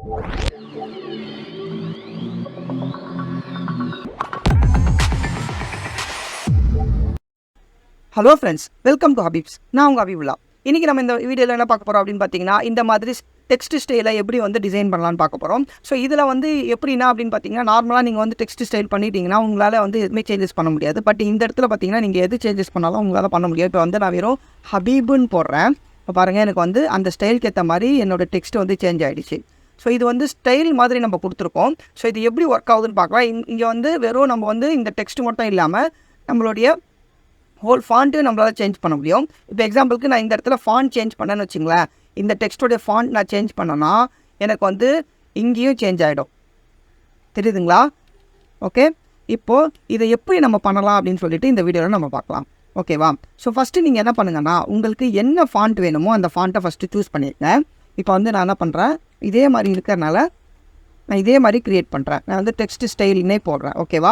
Hello friends, welcome to ஹபீப்ஸ். நான் உங்கள் ஹபீபுல்லா. இன்றைக்கி நம்ம இந்த வீடியோவில் என்ன பார்க்க போகிறோம் அப்படின்னு பார்த்தீங்கன்னா, இந்த மாதிரி டெக்ஸ்ட் ஸ்டைலை எப்படி வந்து டிசைன் பண்ணலான்னு பார்க்க போகிறோம். ஸோ இதில் வந்து எப்படின்னா அப்படின்னு பார்த்தீங்கன்னா, நார்மலாக நீங்கள் வந்து டெக்ஸ்ட் ஸ்டைல் பண்ணிட்டீங்கன்னா உங்களால் வந்து எதுவுமே சேஞ்சஸ் பண்ண முடியாது. பட் இந்த இடத்துல பார்த்தீங்கன்னா நீங்கள் எது சேஞ்சஸ் பண்ணாலும் உங்களால் பண்ண முடியாது. இப்போ வந்து நான் வெறும் ஹபீபுன்னு போடுறேன். இப்போ பாருங்கள், எனக்கு வந்து அந்த ஸ்டைலுக்கு ஏற்ற மாதிரி என்னோடய டெக்ஸ்ட் வந்து சேஞ்ச் ஆகிடுச்சு. ஸோ இது வந்து ஸ்டைல் மாதிரி நம்ம கொடுத்துருக்கோம். ஸோ இது எப்படி ஒர்க் ஆகுதுன்னு பார்க்கலாம். இங்கே வந்து வெறும் நம்ம வந்து இந்த டெக்ஸ்ட் மட்டும் இல்லாமல் நம்மளுடைய ஹோல் ஃபாண்ட்டு நம்மளால் சேஞ்ச் பண்ண முடியும். இப்போ எக்ஸாம்பிளுக்கு நான் இந்த இடத்துல ஃபாண்ட் சேஞ்ச் பண்ணேன்னு வச்சுங்களேன். இந்த டெக்ஸ்ட்டோடைய ஃபாண்ட் நான் சேஞ்ச் பண்ணேன்னா எனக்கு வந்து இங்கேயும் சேஞ்ச் ஆகிடும். தெரியுதுங்களா? ஓகே, இப்போது இதை எப்படி நம்ம பண்ணலாம் அப்படின்னு சொல்லிட்டு இந்த வீடியோவில் நம்ம பார்க்கலாம். ஓகேவா? ஸோ ஃபஸ்ட்டு நீங்கள் என்ன பண்ணுங்கன்னா, உங்களுக்கு என்ன ஃபாண்ட் வேணுமோ அந்த ஃபாண்ட்டை ஃபஸ்ட்டு சூஸ் பண்ணியிருக்கேன். இப்போ வந்து நான் என்ன பண்ணுறேன், இதே மாதிரி இருக்கிறனால நான் இதே மாதிரி க்ரியேட் பண்ணுறேன். நான் வந்து டெக்ஸ்ட் ஸ்டைல்னே போடுறேன். ஓகேவா?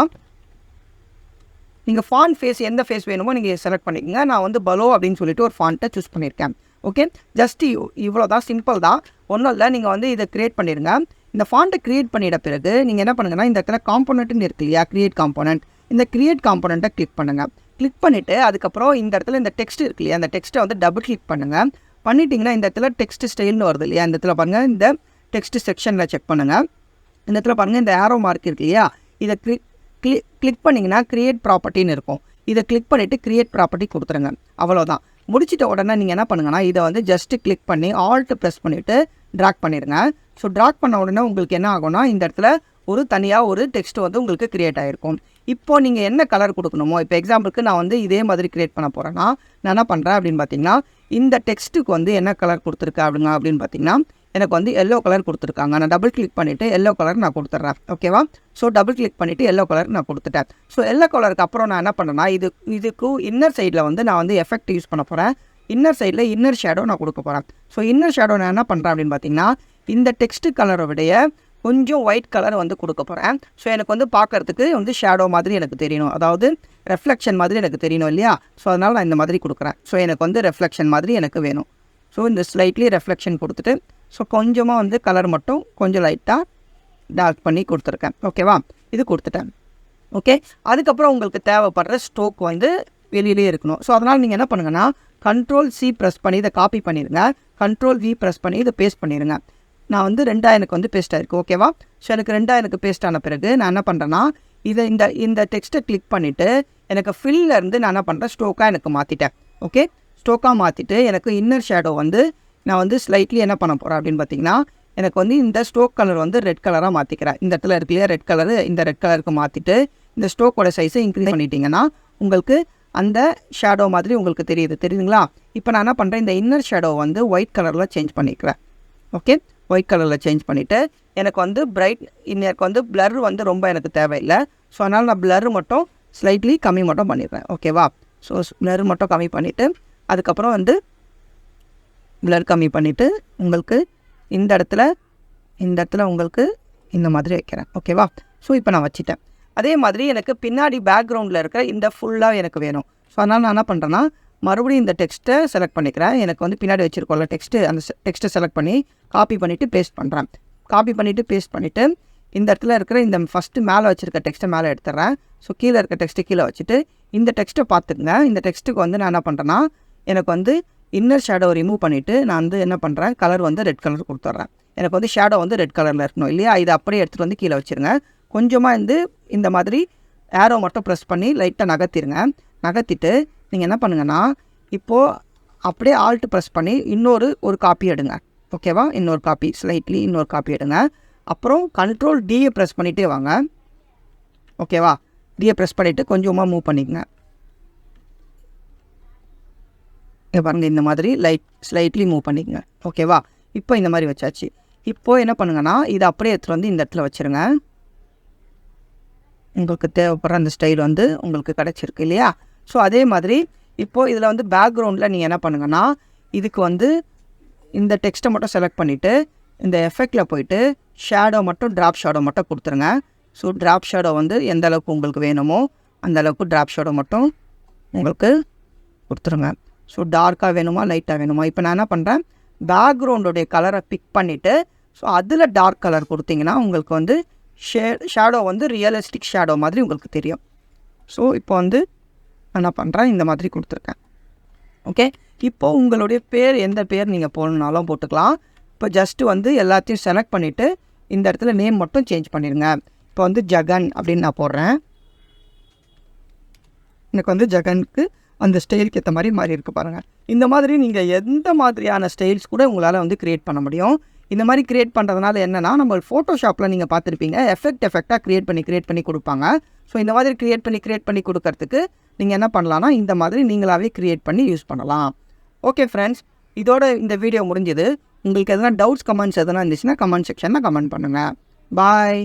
நீங்கள் ஃபாண்ட் ஃபேஸ் எந்த ஃபேஸ் வேணுமோ நீங்கள் செலக்ட் பண்ணிக்கோங்க. நான் வந்து பலோ அப்படின்னு சொல்லிட்டு ஒரு ஃபாண்ட்டை சூஸ் பண்ணியிருக்கேன். ஓகே, ஜஸ்ட் இவ்வளோ தான், சிம்பிள் தான், ஒன்றும் இல்லை. நீங்கள் வந்து இதை க்ரியேட் பண்ணிடுங்க. இந்த ஃபாண்ட்டை க்ரியேட் பண்ணிட பிறகு நீங்கள் என்ன பண்ணுங்கன்னா, இந்த இடத்துல காம்போனன்ட்னு இருக்கு இல்லையா, க்ரியேட் காம்போனன்ட். இந்த க்ரியேட் காம்போனண்ட்டை கிளிக் பண்ணுங்கள். கிளிக் பண்ணிவிட்டு அதுக்கப்புறம் இந்த இடத்துல இந்த டெக்ஸ்ட் இருக்கு இல்லையா, அந்த டெக்ஸ்ட்டை வந்து டபுள் கிளிக் பண்ணுங்கள். பண்ணிட்டீங்கன்னா இந்த இடத்துல டெக்ஸ்ட் ஸ்டைல்னு வருது இல்லையா, இந்த இடத்துல பாருங்கள், இந்த டெக்ஸ்ட் செக்ஷனில் செக் பண்ணுங்கள். இந்த இடத்துல பாருங்கள், இந்த ஆரோ மார்க் இருக்கு இல்லையா, இதை கிளிக் பண்ணிங்கன்னா க்ரியேட் ப்ராப்பர்ட்டின்னு இருக்கும். இதை கிளிக் பண்ணிவிட்டு க்ரியேட் ப்ராப்பர்ட்டி கொடுத்துருங்க. அவ்வளோதான். முடிச்சிட்ட உடனே நீங்கள் என்ன பண்ணுங்கன்னா, இதை வந்து ஜஸ்ட்டு கிளிக் பண்ணி ஆல்ட்டு ப்ரெஸ் பண்ணிவிட்டு ட்ராக் பண்ணிடுங்க. ஸோ ட்ராக் பண்ண உடனே உங்களுக்கு என்ன ஆகும்னா, இந்த இடத்துல ஒரு தனியாக ஒரு டெக்ஸ்ட் வந்து உங்களுக்கு க்ரியேட் ஆகிருக்கும். இப்போது நீங்கள் என்ன கலர் கொடுக்கணுமோ, இப்போ எக்ஸாம்பிளுக்கு நான் வந்து இதே மாதிரி க்ரியேட் பண்ண போகிறேன்னா நான் என்ன பண்ணுறேன் அப்படின்னு பார்த்தீங்கன்னா, இந்த டெக்ஸ்ட்டுக்கு வந்து என்ன கலர் கொடுத்துருக்கேன் அப்படின்னு பார்த்தீங்கன்னா, எனக்கு வந்து எல்லோ கலர் கொடுத்துருக்காங்க. நான் டபுள் கிளிக் பண்ணிவிட்டு எல்லோ கலர் நான் கொடுத்துட்றேன். ஓகேவா? ஸோ டபுள் கிளிக் பண்ணிவிட்டு எல்லோ கலர் நான் கொடுத்துட்டேன். ஸோ எல்லோ கலருக்கு அப்புறம் நான் என்ன பண்ணேன்னா, இதுக்கு இன்னர் சைடில் வந்து நான் வந்து எஃபெக்ட் யூஸ் பண்ண போகிறேன். இன்னர் சைடில் இன்னர் ஷேடோ நான் கொடுக்க போகிறேன். ஸோ இன்னர் ஷேடோ நான் என்ன பண்ணுறேன் அப்படின்னு பார்த்தீங்கன்னா, இந்த டெக்ஸ்ட் கலரை விடைய கொஞ்சம் ஒயிட் கலர் வந்து கொடுக்க போகிறேன். ஸோ எனக்கு வந்து பார்க்குறதுக்கு வந்து ஷேடோ மாதிரி எனக்கு தெரியணும், அதாவது ரெஃப்ளெக்ஷன் மாதிரி எனக்கு தெரியணும் இல்லையா. ஸோ அதனால் நான் இந்த மாதிரி கொடுக்குறேன். ஸோ எனக்கு வந்து ரெஃப்ளெக்ஷன் மாதிரி எனக்கு வேணும். ஸோ இந்த ஸ்லைட்லி ரெஃப்ளெக்ஷன் கொடுத்துட்டு ஸோ கொஞ்சமாக வந்து கலர் மட்டும் கொஞ்சம் லைட்டாக டார்க் பண்ணி கொடுத்துருக்கேன். ஓகேவா? இது கொடுத்துட்டேன். ஓகே, அதுக்கப்புறம் உங்களுக்கு தேவைப்படுற ஸ்ட்ரோக் வந்து வெளியிலே இருக்கணும். ஸோ அதனால் நீங்கள் என்ன பண்ணுங்கன்னா, Ctrl+C ப்ரெஸ் பண்ணி இதை காப்பி பண்ணிடுங்க. Ctrl+V ப்ரெஸ் பண்ணி இதை பேஸ்ட் பண்ணிடுங்க. நான் வந்து 2 எனக்கு வந்து பேஸ்ட் ஆகிருக்கு. ஓகேவா? ஸோ எனக்கு 2 எனக்கு பேஸ்ட் ஆன பிறகு நான் என்ன பண்ணுறேன்னா, இதை இந்த டெக்ஸ்ட்டை கிளிக் பண்ணிவிட்டு எனக்கு ஃபில்லேருந்து நான் என்ன பண்ணுறேன், ஸ்ட்ரோக்காக எனக்கு மாற்றிட்டேன். ஓகே, ஸ்ட்ரோக்காக மாற்றிட்டு எனக்கு இன்னர் ஷேடோ வந்து நான் வந்து ஸ்லைட்லி என்ன பண்ண போகிறேன் அப்படின்னு பார்த்தீங்கன்னா, எனக்கு வந்து இந்த ஸ்ட்ரோக் கலர் வந்து ரெட் கலராக மாற்றிக்கிறேன். இந்த இடத்துல இருக்கு இல்லையா ரெட் கலரு, இந்த ரெட் கலருக்கு மாற்றிட்டு இந்த ஸ்ட்ரோக்கோட சைஸை இன்க்ரீஸ் பண்ணிட்டீங்கன்னா உங்களுக்கு அந்த ஷேடோ மாதிரி உங்களுக்கு தெரியுதுங்களா? இப்போ நான் என்ன பண்ணுறேன், இந்த இன்னர் ஷேடோ வந்து ஒயிட் கலரில் சேஞ்ச் பண்ணிக்கிறேன். ஓகே, ஒயிட் கலரில் சேஞ்ச் பண்ணிவிட்டு எனக்கு வந்து எனக்கு வந்து பிளர் வந்து ரொம்ப எனக்கு தேவையில்லை. ஸோ அதனால் நான் பிளர் மட்டும் ஸ்லைட்லி கம்மி மட்டும் பண்ணிடுறேன். ஓகேவா? ஸோ பிளர் மட்டும் கம்மி பண்ணிவிட்டு அதுக்கப்புறம் வந்து பிளர் கம்மி பண்ணிவிட்டு உங்களுக்கு இந்த இடத்துல உங்களுக்கு இந்த மாதிரி வைக்கிறேன். ஓகேவா? ஸோ இப்போ நான் வச்சுட்டேன். அதே மாதிரி எனக்கு பின்னாடி பேக்ரவுண்டில் இருக்கிற இந்த ஃபுல்லாக எனக்கு வேணும். ஸோ அதனால் நான் என்ன பண்ணுறேன்னா, மறுபடியும் இந்த டெக்ஸ்ட்டை செலக்ட் பண்ணிக்கிறேன். எனக்கு வந்து பின்னாடி வச்சுருக்கோம்ல டெக்ஸ்ட்டு, அந்த டெக்ஸ்ட்டை செலக்ட் பண்ணி காப்பி பண்ணிவிட்டு பேஸ்ட் பண்ணுறேன். காப்பி பண்ணிவிட்டு பேஸ்ட் பண்ணிவிட்டு இந்த இடத்துல இருக்கிற இந்த ஃபஸ்ட்டு மேலே வச்சுருக்க டெக்ஸ்ட்டை மேலே எடுத்துடுறேன். ஸோ கீழே இருக்க டெக்ஸ்ட்டு கீழே வச்சுட்டு இந்த டெக்ஸ்ட்டை பார்த்துக்குங்க. இந்த டெக்ஸ்ட்டுக்கு வந்து நான் என்ன பண்ணுறேன்னா, எனக்கு வந்து இன்னர் ஷேடோ ரிமூவ் பண்ணிவிட்டு நான் வந்து என்ன பண்ணுறேன், கலர் வந்து ரெட் கலர் கொடுத்துட்றேன். எனக்கு வந்து ஷேடோ வந்து ரெட் கலரில் இருக்கணும் இல்லையா, இதை அப்படியே எடுத்துகிட்டு வந்து கீழே வச்சுருங்க. கொஞ்சமாக வந்து இந்த மாதிரி ஏரோ மட்டும் ப்ரெஸ் பண்ணி லைட்டாக நகர்த்திடுங்க. நகர்த்திட்டு நீங்கள் என்ன பண்ணுங்கன்னா, இப்போது அப்படியே ஆல்ட் ப்ரெஸ் பண்ணி ஒரு காப்பி எடுங்க. ஓகேவா? இன்னொரு காப்பி ஸ்லைட்லி இன்னொரு காப்பி எடுங்க. அப்புறம் Ctrl+D ப்ரெஸ் பண்ணிகிட்டே வாங்க. ஓகேவா? டியை ப்ரெஸ் பண்ணிவிட்டு கொஞ்சமாக மூவ் பண்ணிக்கங்க. பாருங்கள், இந்த மாதிரி ஸ்லைட்லி மூவ் பண்ணிக்கங்க. ஓகேவா? இப்போ இந்த மாதிரி வச்சாச்சு. இப்போது என்ன பண்ணுங்கன்னா, இதை அப்படியே எடுத்துகிட்டு வந்து இந்த இடத்துல வச்சுருங்க. உங்களுக்கு தேவைப்படுற அந்த ஸ்டைல் வந்து உங்களுக்கு கிடச்சிருக்கு இல்லையா? ஸோ அதே மாதிரி இப்போது இதில் வந்து பேக்ரவுண்டில் நீங்கள் என்ன பண்ணுங்கன்னா, இதுக்கு வந்து இந்த டெக்ஸ்ட்டை மட்டும் செலக்ட் பண்ணிவிட்டு இந்த எஃபெக்டில் போயிட்டு ஷேடோ மட்டும் ட்ராப் ஷேடோ மட்டும் கொடுத்துருங்க. ஸோ ட்ராப் ஷேடோ வந்து எந்த அளவுக்கு உங்களுக்கு வேணுமோ அந்த அளவுக்கு ட்ராப் ஷேடோ மட்டும் உங்களுக்கு கொடுத்துருங்க. ஸோ டார்க்காக வேணுமா லைட்டாக வேணுமா? இப்போ நான் என்ன பண்ணுறேன், பேக்ரவுண்டோடைய கலரை பிக் பண்ணிவிட்டு ஸோ அதில் டார்க் கலர் கொடுத்தீங்கன்னா உங்களுக்கு வந்து ஷேடோ வந்து ரியலிஸ்டிக் ஷேடோ மாதிரி உங்களுக்கு தெரியும். ஸோ இப்போ வந்து நான் என்ன பண்ணுறேன், இந்த மாதிரி கொடுத்துருக்கேன். ஓகே, இப்போது உங்களுடைய பேர் எந்த பேர் நீங்கள் போடணுன்னாலும் போட்டுக்கலாம். இப்போ ஜஸ்ட்டு வந்து எல்லாத்தையும் செலக்ட் பண்ணிவிட்டு இந்த இடத்துல நேம் மட்டும் சேஞ்ச் பண்ணிடுங்க. இப்போ வந்து ஜகன் அப்படின்னு நான் போடுறேன். எனக்கு வந்து ஜகனுக்கு அந்த ஸ்டைலுக்கு ஏற்ற மாதிரி மாறி இருக்குது பாருங்கள். இந்த மாதிரி நீங்கள் எந்த மாதிரியான ஸ்டைல்ஸ் கூட உங்களால் வந்து க்ரியேட் பண்ண முடியும். இந்த மாதிரி க்ரியேட் பண்ணுறதுனால என்னென்னா, நம்ம ஃபோட்டோஷாப்பில் நீங்கள் பார்த்துருப்பீங்க, எஃபெக்டாக க்ரியேட் பண்ணி கொடுப்பாங்க. ஸோ இந்த மாதிரி க்ரியேட் பண்ணி கொடுக்கறதுக்கு நீங்கள் என்ன பண்ணலான்னா, இந்த மாதிரி நீங்களாகவே க்ரியேட் பண்ணி யூஸ் பண்ணலாம். ஓகே ஃப்ரெண்ட்ஸ், இதோட இந்த வீடியோ முடிஞ்சுது. உங்களுக்கு எதனா டவுட்ஸ், கமெண்ட்ஸ் எதனா இருந்துச்சுன்னா கமெண்ட் செக்ஷனில் கமெண்ட் பண்ணுங்கள். பாய்.